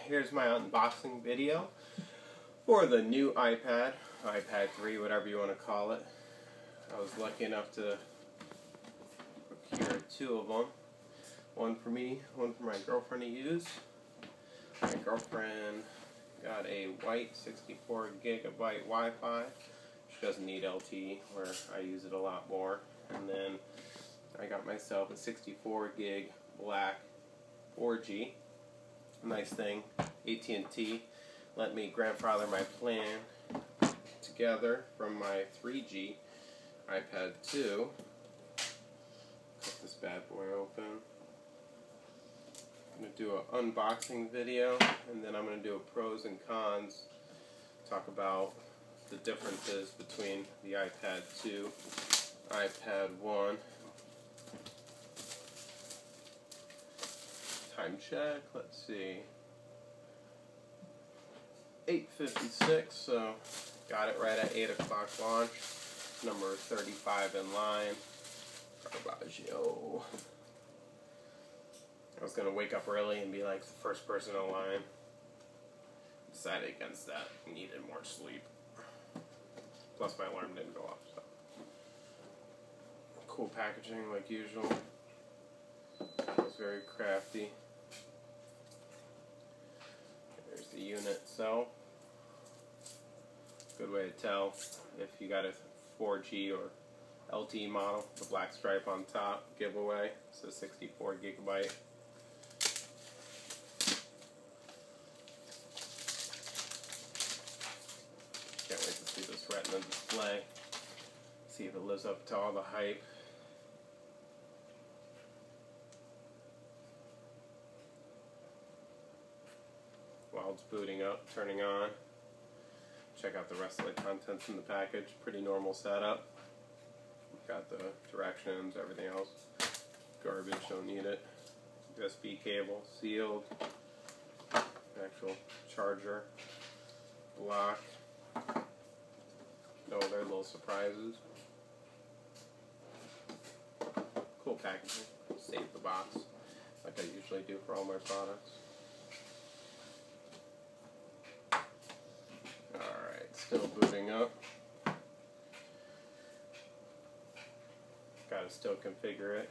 here's my unboxing video for the new iPad, iPad 3, whatever you want to call it. I was lucky enough to procure two of them. One for me, one for my girlfriend to use. My girlfriend got a white 64 gigabyte Wi-Fi. She doesn't need LTE, where I use it a lot more. And then I got myself a 64 gig black 4G. Nice thing. AT&T let me grandfather my plan together from my 3G iPad 2. Cut this bad boy open. I'm going to do an unboxing video, and then I'm going to do a pros and cons, talk about the differences between the iPad 2, iPad 1. Time check, let's see, 8:56, so got it right at 8 o'clock launch, number 35 in line, Caravaggio. I was going to wake up early and be like the first person in line. Decided against that. Needed more sleep. Plus my alarm didn't go off. So. Cool packaging like usual. It was very crafty. There's the unit itself. Good way to tell if you got a 4G or LTE model. The black stripe on top, giveaway. It's a 64 gigabyte. Can't wait to see this Retina display. See if it lives up to all the hype. While it's booting up, turning on. Check out the rest of the contents in the package. Pretty normal setup. Got the directions, everything else. Garbage, don't need it. USB cable, sealed. Actual charger. Block. No other little surprises. Cool packaging. Save the box, like I usually do for all my products. Alright, still booting up. Gotta still configure it.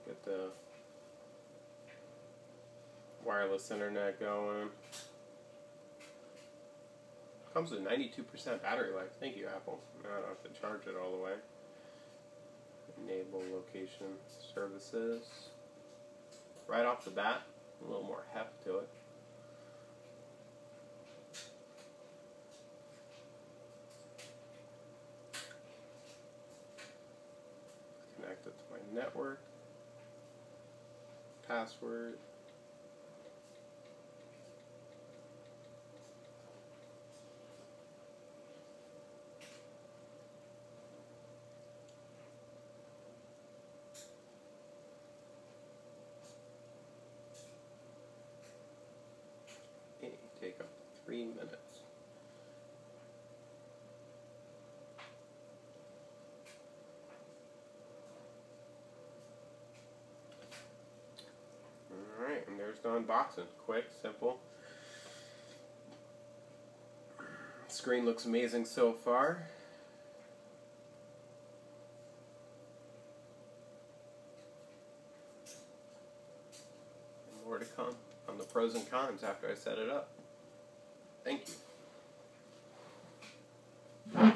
Get the wireless internet going. Comes with 92% battery life. Thank you, Apple. Now I don't have to charge it all the way. Enable location services. Right off the bat, a little more heft to it. Connect it to my network. Password. Take up to 3 minutes. Alright, and there's the unboxing. Quick, simple. Screen looks amazing so far. And more to come on the pros and cons after I set it up. Thank you.